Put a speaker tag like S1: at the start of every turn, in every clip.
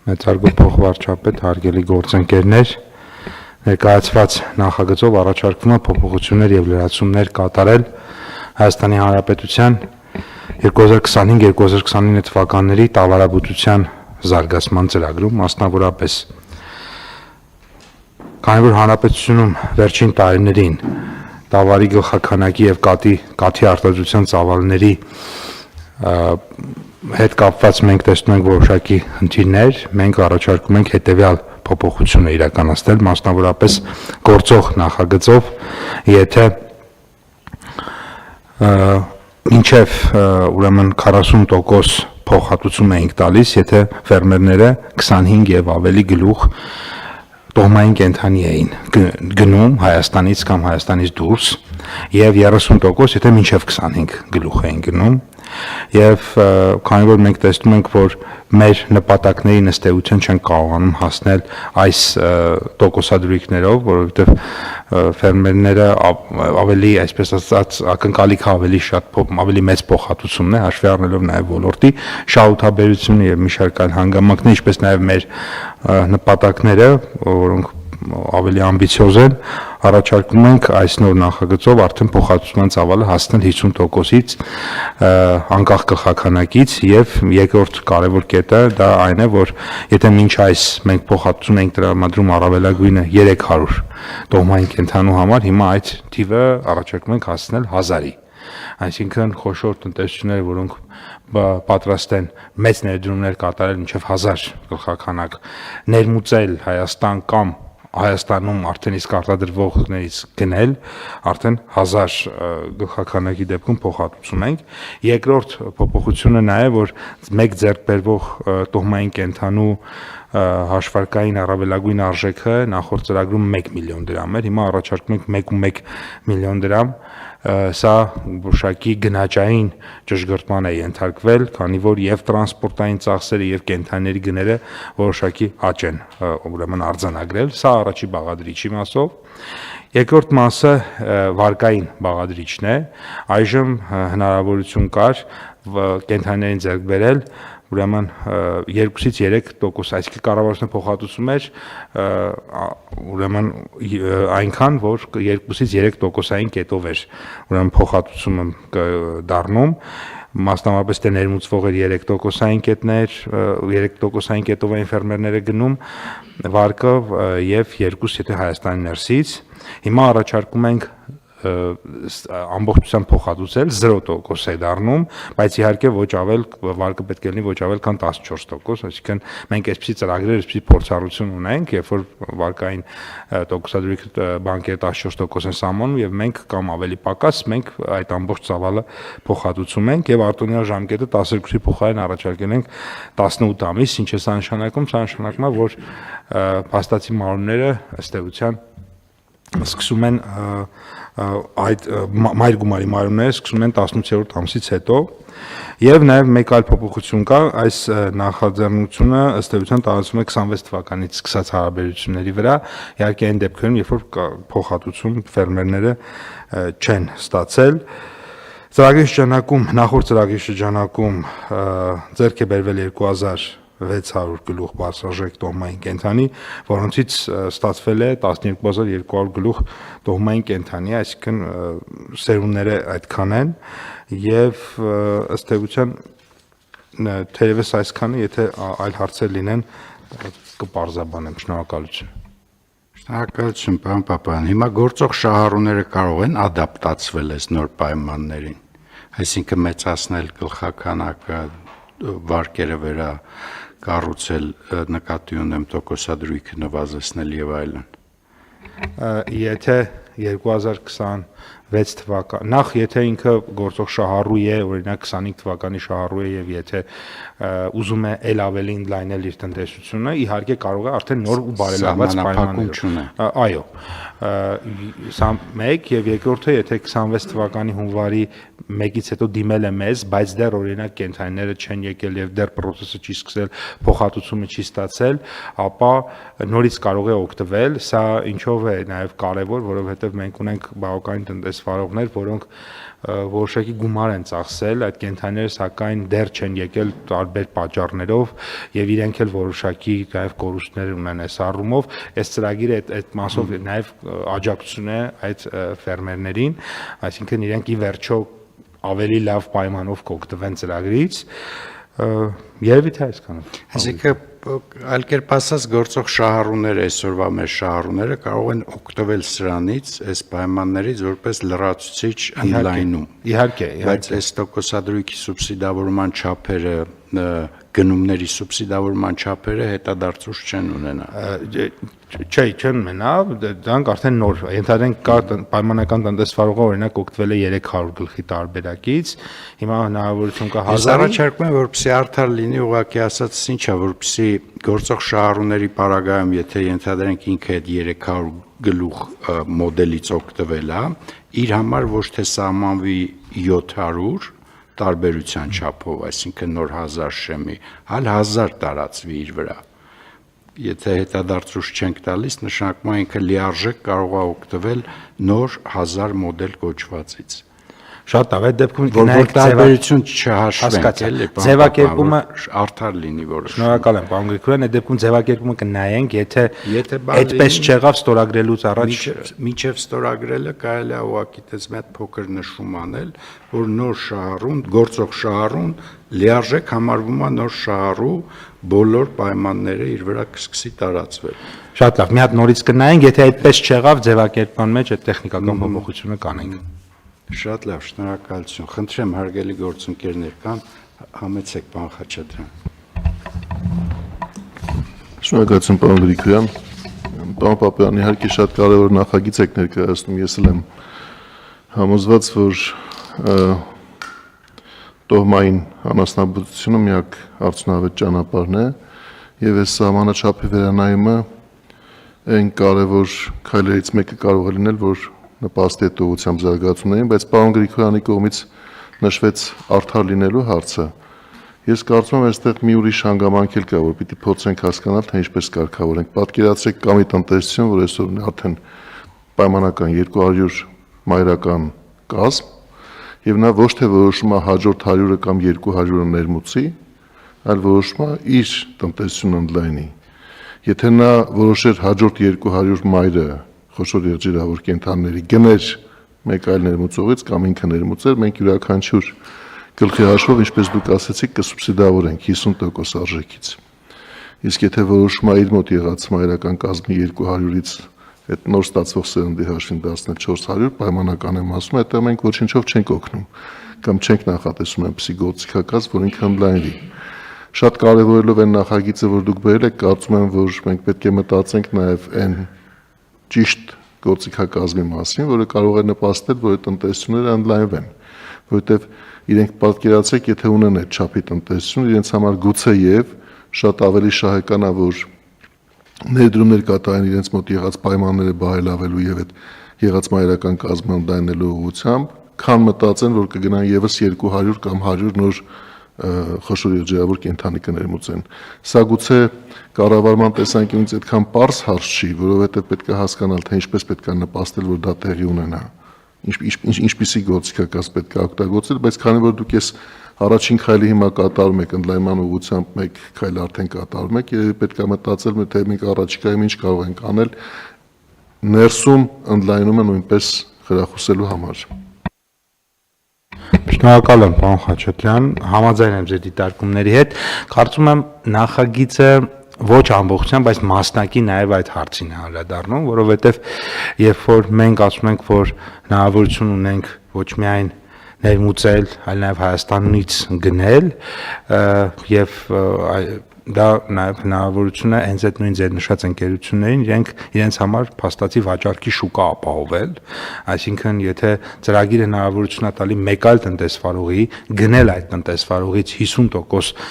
S1: Մեծարգո փոխվարչապետ, հարգելի գործընկերներ, ներկայացված նախագծով առաջարկվում է փոփոխություններ եւ լրացումներ կատարել Հայաստանի Հանրապետության 2025-2029 թվականների տավարաբուծության զարգացման ծրագրում, մասնավորապես քանի որ հանրապետությունում վերջին տարիներին տավարի գլխաքանակի եւ կաթի արտադրության ծավալների հետ կապված մենք տեսնում ենք որոշակի խնդիրներ, մենք առաջարկում ենք հետեւյալ փոփոխությունը իրականացնել, մասնավորապես գործող նախագծով, եթե մինչև ուրեմն 40% փոխհատուցում էինք տալիս, եթե ֆերմերները 25 եւ ավելի գլուխ տոհմային կենդանի էին գնում Հայաստանից կամ Հայաստանից դուրս եւ 30% եթե մինչեւ 25 գլուխ էին գնում եւ քանի որ մենք տեսնում ենք որ մեր նպատակների ըստ էության չեն կարողանում հասնել այս տոկոսադրույքներով, որովհետեւ ֆերմերները ավելի, այսպես ասած, ակնկալիք ավելի շատ ավելի մեծ փոխհատուցումն է, հաշվի առնելով նաեւ ոլորտի շահութաբերությունը եւ մի շարք այլ հանգամանքներ, ինչպես նաեւ մեր նպատակները, որոնք ավելի ամբիցիոզ են, առաջարկում ենք այս նոր նախագծով արդեն փոխհատուցման ծավալը հասնել 50%-ից անկախ գլխաքանակից եւ երկրորդ կարևոր կետը դա այն է, որ եթե մինչ այս մենք փոխհատուցում ենք տրամադրում առավելագույնը 300 տոհմային կենդանու համար, հիմա այդ թիվը առաջարկում ենք հասնել 1000-ի։ Այսինքն խոշոր տնտեսությունները, որոնք պատրաստ են մեծ ներդրումներ կատարել մինչև 1000 գլխաքանակ, ներմուծել Հայաստան կամ Հայաստանում արդեն իսկ արտադրվողներից գնել, արդեն 1000 գլխաքանակի դեպքում փոխհատուցում ենք։ Երկրորդ փոփոխությունը նա է, որ մեկ ձեռք բերվող տոհմային կենդանու հաշվարկային առավելագույն արժեքը նախորդ ծրագրում 1 միլիոն դրամ էր, հիմա առաջարկում ենք 1.1 միլիոն դրամ, սա որոշակի գնաճային ճշգրտման է ենթարկվել, քանի որ եւ տրանսպորտային ծախսերը եւ կենդանիների գները որոշակի աճ են ուրեմն արձանագրել, սա առաջի բաղադրիչի մասով։ Երկրորդ մասը վարկային բաղադրիչն է, այժմ հնարավորություն կար կենդանիներին ձեռք բերել ուրեմն 2-ից 3%, այսինքն կառավարությունը փոխհատուցում էր ուրեմն այնքան, որ 2-ից 3%-ային կետով էր ուրեմն փոխհատուցումը դառնում, մասնավորապես դե ներմուծվող էր 3%-ային կետներ, 3%-ային կետով էին ֆերմերները գնում վարկը եւ 2 եթե Հայաստանի ներսից, հիմա առաջարկում ենք ամբողջությամբ փոխհատուցել 0% է դառնում, բայց իհարկե ոչ ավել վարկը պետք է լինի ոչ ավել քան 14%, այսինքն մենք այսպիսի ծրագրեր, այսպիսի փորձառություն ունենք, երբ որ վարկային տոկոսադրույքը բանկերը 14% են սահմանում եւ մենք կամ ավելի պակաս մենք այդ ամբողջ ծավալը փոխհատուցում ենք եւ արտոնյալ ժամկետը 12-ի փոխարեն առաջարկել ենք 18 ամիս, ինչ է սա նշանակում, սա նշանակում է, որ փաստացի մարմինները ըստ էության սկսում են այդ մայր գումարի մարմինները սկսում են 18-րդ ամսից հետո եւ նաեւ մեկ այլ փոփոխություն կա, այս նախաձեռնությունը ըստ էության տարածվում է 26 թվականից սկսած հարաբերությունների վրա, իհարկե այն դեպքերում, երբ որ փոխհատուցում ֆերմերները չեն ստացել։ Ծրագրի շրջանակում, նախորդ ծրագրի շրջանակում ձեռք է բերվել 2600 գլուխ բարձրաժեք տոհմային կենդանի, որոնցից ստացվել է 12200 գլուխ տոհմային կենդանի, այսինքն սերունդները այդքան են եւ ըստ էության թերևս այսքանը, եթե այլ հարցեր լինեն, կպարզաբանեմ, շնորհակալություն։
S2: Շնորհակալություն, պարոն Պապայան։ Հիմա գործող շահառուները կարող են ադապտացվել այս նոր պայմաններին, այսինքն մեծացնել գլխաքանակը, վարկերը վրա կառուցել, նկատի ունեմ տոկոսադրույքը նվազեցնել եւ այլն։
S1: Եթե 2026 թվական, նախ եթե ինքը գործող շահառու է, օրինակ 25 թվականի շահառու է եւ եթե ուզում է ել ավելի ընդլայնել իր տնտեսությունը, իհարկե կարող է արդեն նոր ու բարելավված պայմաններով։ Այո, սա մեկ եւ երկրորդը, եթե 26 թվականի հունվարի 1-ից հետո դիմել է մեզ, բայց դեռ օրինակ կենդանիները չեն եկել եւ դեռ process-ը չի սկսել, փոխհատուցումը չի ստացել, ապա նորից կարող է օգտվել, սա ինչով է նաեւ կարեւոր, որովհետեւ մենք ունենք բավականին տնտեսվարողներ, որոնք որոշակի գումար են ծախսել, այդ կենթանիները սակայն դեռ չեն եկել տարբեր պատճառներով եւ իրենք էլ որոշակի նաեւ կորուստներ ունեն այս առումով, այս ծրագիրը այդ մասով նաեւ աջակցություն է այդ ֆերմերներին, այսինքն իրենք ի վերջո ավելի լավ պայմանով կօգտվեն ծրագրից, երևի թե այսքանը։
S2: Այսինքն այլ կերպ ասած գործող շահառուները այսօրվա մեր շահառուները կարող են օգտվել սրանից, այս պայմաններից որպես լրացուցիչ ընդլայնում։
S1: Իհարկե,
S2: բայց այս տոկոսադրույքի սուբսիդավորման չափերը, գնումների սուբսիդավորման չափերը հետադարձուց չեն ունենա։
S1: Չեն ունենա, դրանք արդեն նոր, ենթադրենք կա պայմանական տնտեսվարողը օրինակ օգտվել է 300 գլխի տարբերակից, հիմա հնարավորություն կա 1000-ի։
S2: Առաջարկում եմ, որպեսզի արդար լինի, ուղղակի ասած, ինչա, որպեսզի գործող շահառուների պարագայում, եթե ենթադրենք ինքը այդ 300 գլուխ մոդելից օգտվել է, իր համար ոչ թե սահմանվի 700 տարբերության չափով, այսինքն նոր 1000 շեմի, այլ 1000 տարածվի իր վրա։ Եթե հետադարձուց չենք տալիս, նշանակում է ինքը լիարժեք կարող է օգտվել նոր 1000 մոդել կոչվածից։
S1: Շատ լավ, այդ դեպքում
S2: որ տարբերություն չհաշվենք, էլի,
S1: ձևակերպումը
S2: արդար լինի որոշ։
S1: Շնորհակալ եմ, պարոն Գրիգորյան, այդ դեպքում ձևակերպումը կնայենք, եթե այդպես չեղավ ստորագրելուց առաջ
S2: մինչև ստորագրելը կարելի է ուղղակի դες մի հատ փոքր նշում անել, որ նոր շահառուն, գործող շահառուն լիարժեք համարվում է նոր շահառու, բոլոր պայմանները իր վրա կսկսի տարածվել։
S1: Շատ լավ, մի հատ նորից կնայենք, եթե այդպես չեղավ, ձևակերպման մեջ այդ տեխնիկական փոփոխությունը կանենք։
S2: Շատ լավ, շնորհակալություն։ Խնդրեմ հարգելի գործընկերներ կան, համեցեք պարոն Խաչատրյան։
S3: Շնորհակալություն պարոն Գրիգորյան։ Պարոն Պապյան, իհարկե շատ կարևոր նախագիծ եք ներկայացնում, ես էլ եմ համոզված, որ տոհմային անասնաբուծությունը միակ արդյունավետ ճանապարհն է, եւ այս սահմանաչափի վերանայումը այն կարևոր քայլերից մեկը կարող է լինել, որ նպաստի է ուղղությամբ զարգացումներին, բայց պարոն Գրիգորյանի կողմից նշվեց արդար լինելու հարցը։ Ես կարծում եմ, այստեղ մի ուրիշ հանգամանք էլ կա, որ պիտի փորձենք հասկանալ, թե ինչպես կարգավորենք։ Պատկերացրեք կա մի տնտեսություն, որ այսօր արդեն պայմանական 200 մայրական կազմ, եւ նա ոչ թե որոշում է հաջորդ 100-ը կամ 200-ը ներմուծի, այլ որոշում է իր տնտեսությունն ընդլայնի։ Եթե նա որոշեր հաջորդ 200 մայրը խոշոր եղջերավոր կենդանների գներ մեկ այլ ներմուծողից կամ ինքը ներմուծեր, մենք յուրաքանչյուր գլխի հաշվով, ինչպես դուք ասացիք, կսուբսիդավորենք 50% արժեքից։ Իսկ եթե որոշում է իր մոտ եղած մայրական կազմի 200-ից այդ նոր ստացվող սերնդի հաշվին դարձնել 400, պայմանական եմ ասում, այդտեղ մենք ոչինչով չենք օգնում կամ չենք նախատեսում այնպիսի գործիքակազմ, որ ինքը ընդլայնվի։ Շատ կարևորելով այն նախագիծը, որ դուք բերել եք, կարծում եմ, որ մենք պետք է մտածենք նաև այն ճիշտ գործիքակազմի մասին, որը կարող է նպաստել, որ տնտեսությունները ընդլայնվեն, որովհետև իրենք պատկերացրեք, եթե ունեն այդ չափի տնտեսություն, իրենց համար գուցե եւ շատ ավելի շահեկան է, որ ներդրումներ կատարեն իրենց մոտ եղած պայմանները բարելավելու եւ այդ եղած մայրական կազմը ընդլայնելու ուղղությամբ, քան մտածեն, որ կգնան եւս 200 կամ 100 նոր խոշոր եղջերավոր կենդանի կներմուծեն։ Սա գուցե կառավարման տեսանկյունից այդքան պարզ հարց չի, որովհետև պետք է հասկանալ, թե ինչպես պետք է նպաստել, որ դա տեղի ունենա։ Ինչպիսի գործիքակազմ պետք է օգտագործել, բայց քանի որ դուք ես առաջին քայլի հիմա կատարում եք ընդլայնման ուղղությամբ, մեկ քայլ արդեն կատարում եք, երբ պետք է մտածել, թե մենք առաջիկայում ինչ կարող ենք անել ներսում ընդլայնումը նույնպես խրախուսելու համար։
S1: Շնորհակալ եմ, պարոն Խաչատրյան, համաձայն եմ ձեր դիտարկումների հետ։ Կարծում եմ նախագիծը ոչ ամբողջությամբ, բայց մասնակի նաև այդ հարցին է անդրադառնում, որովհետև երբ որ մենք ասում ենք, որ հնարավորություն ունենք ոչ միայն ներմուծել, այլ նաև Հայաստանից գնել եւ դա նաև հնարավորություն է հենց այդ նույն ձեր նշած ընկերություններին իրենց համար փաստացի վաճառքի շուկա ապահովել, այսինքն եթե ծրագիրը հնարավորություն է տալի մեկ այլ տնտեսվարողի գնել այդ տնտեսվարողից 50%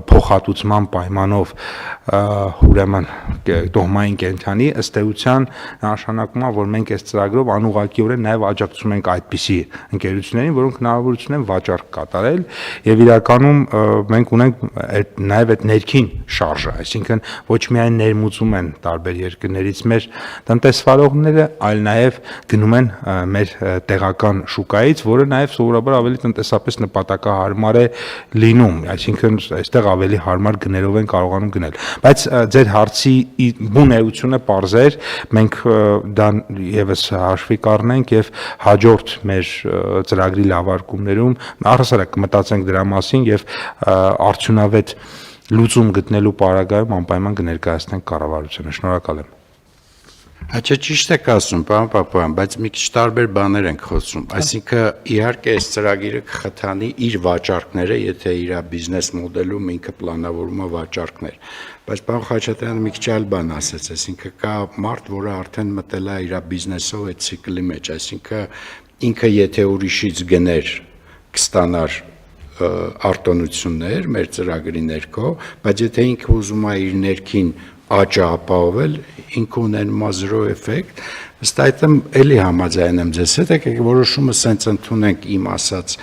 S1: փոխհատուցման պայմանով ուրեմն տոհմային կենդանի ըստ էության նշանակում է, որ մենք այս ծրագրով անուղղակիորեն նաև աջակցում ենք այդպիսի ընկերություններին, որոնք հնարավորություն են վաճառք կատարել եւ իրականում մենք ունենք նաև այդ ներքին շարժը, այսինքն ոչ միայն ներմուծում են տարբեր երկրներից մեր տնտեսվարողները, այլ նաև գնում են մեր տեղական շուկայից, որը նաև սովորաբար ավելի տնտեսապես նպատակահարմար է լինում, այսինքն այստեղ ավելի հարմար գներով են կարողանում գնել։ Բայց ձեր հարցի բուն էությունը պարզեր, մենք դա եւս հաշվի կառնենք եւ հաջորդ մեր ծրագրի լավարկումներում առհասարակ կմտածենք դրա մասին եւ արդյունավետ լուծում գտնելու պարագայում անպայման կներկայացնենք կառավարությանը։ Շնորհակալ եմ։
S2: Հաճե ճիշտ եք ասում, պարոն Պապոյան, բայց մի քիչ տարբեր բաներ ենք խոսում։ Այսինքն իհարկե այս ծրագիրը կխթանի իր վաճառքները, եթե իր բիզնես մոդելում ինքը պլանավորում է վաճառքներ։ Բայց պարոն Խաչատրյանը մի քիչ այլ բան ասաց, այսինքն կա մարդ, որը արդեն մտել է իր բիզնեսով այդ ցիկլի մեջ, այսինքն ինքը եթե ուրիշից գներ կստանար արտոնություններ մեր ծրագրի ներքո, բայց եթե ինքը ուզում է իր ներքին աճը ապահովել, ինքը ունենում է 0 էֆեկտ, ըստ այդմ էլի համաձայն եմ ձեզ հետ, եկեք որոշումը սենց ընդունենք իմ ասած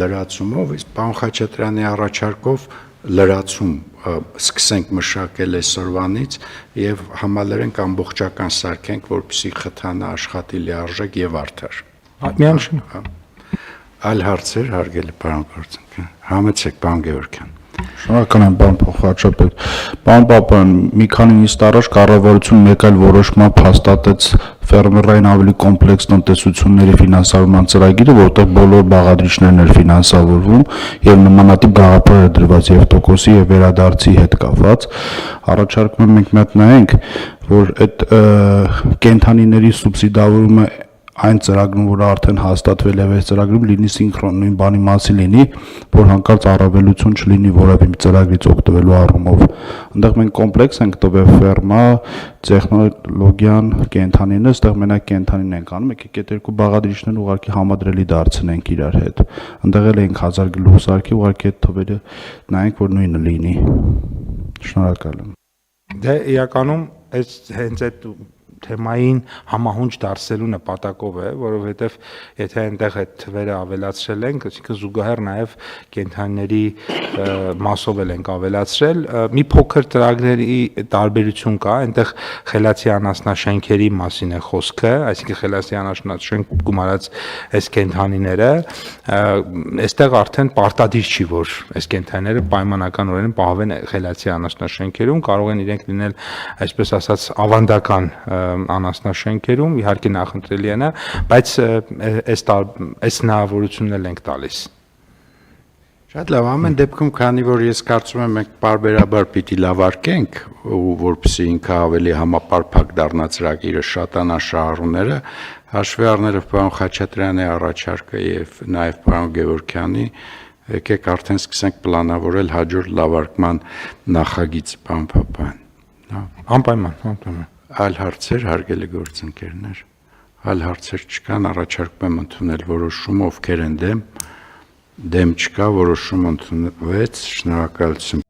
S2: լրացումով, իսկ պարոն Խաչատրյանի առաջարկով լրացում սկսենք մշակել այսօրվանից եւ համալրենք ամբողջական սարքենք, որպեսզի խթանը աշխատի լիարժեք եւ արդար։
S1: Միանշան։
S2: Այլ հարցեր, հարգելի պարոն Գործընկեր։ Համեցեք, պարոն Գևորգյան։
S4: Շնորհակալ եմ, պարոն փոխարչապետ։ Պարոն Պապոյան, մի քանի նիստ առաջ կառավարությունն մեկ այլ որոշմամբ հաստատեց ֆերմերային ավելի կոմպլեքս տնտեսությունների ֆինանսավորման ծրագիրը, որտեղ բոլոր բաղադրիչներն էր ֆինանսավորվում եւ նմանատիպ գաղափար էր դրված եւ տոկոսի եւ վերադարձի հետ կապված։ Առաջարկում եմ մենք մոտ նայենք, որ այդ կենթանիների սուբսիդավորումը այն ծրագրում, որը արդեն հաստատվել է այս ծրագրում լինի սինխրոն նույն բանի մասին լինի, որ հանկարծ առավելություն չլինի որևէ մի ծրագրից օգտվելու առումով։ Այնտեղ մենք կոմպլեքս ենք տվել ֆերմա, տեխնոլոգիան, կենթանինը, այստեղ մենակ կենթանին ենք անում, եկեք այդ երկու բաղադրիչներն ուղղակի համադրելի դարձնենք իրար հետ։ Այնտեղ էլ ենք 1000 գլուխ սարքի, ուղղակի այդ թվերը նայենք, որ նույնը լինի։ Շնորհակալ եմ։
S1: Դե իրականում այս հենց այդ թեմային համահունչ դարձելու նպատակով է, որովհետև եթե այնտեղ այդ թվերը ավելացրել ենք, այսինքն զուգահեռ նաև կենթանիների մասով ենք ավելացրել, մի փոքր ծրագրերի տարբերություն կա, այնտեղ խելացի անասնաշենքերի մասին է խոսքը, այսինքն խելացի անասնաշենք գումարած այս կենթանիները, այստեղ արդեն պարտադիր չի, որ այս կենթանիները պայմանականորեն պահվեն խելացի անասնաշենքերում, կարող են իրենք լինել, այսպես ասած, ավանդական անասնաշենքերում, իհարկե նախընտրելի է նա, բայց այս հնարավորությունն էլ ենք տալիս։
S2: Շատ լավ, ամեն դեպքում, քանի որ ես կարծում եմ մենք պարբերաբար պիտի լավարկենք, որպեսզի ինքը ավելի համապարփակ դառնա ծրագիրը, շատանա շահառուները, հաշվի առնելով պարոն Խաչատրյանի առաջարկը եւ նաեւ պարոն Գևորգյանի, եկեք արդեն սկսենք պլանավորել հաջորդ լավարկման նախագիծ, պարոն Պապոյան։
S1: Անպայման։
S2: Այլ հարցեր, հարգելի գործընկերներ, այլ հարցեր չկան, առաջարկում եմ ընդունել որոշումը, ովքեր են դեմ չկա, որոշումը ընդունվեց, շնորհակալություն։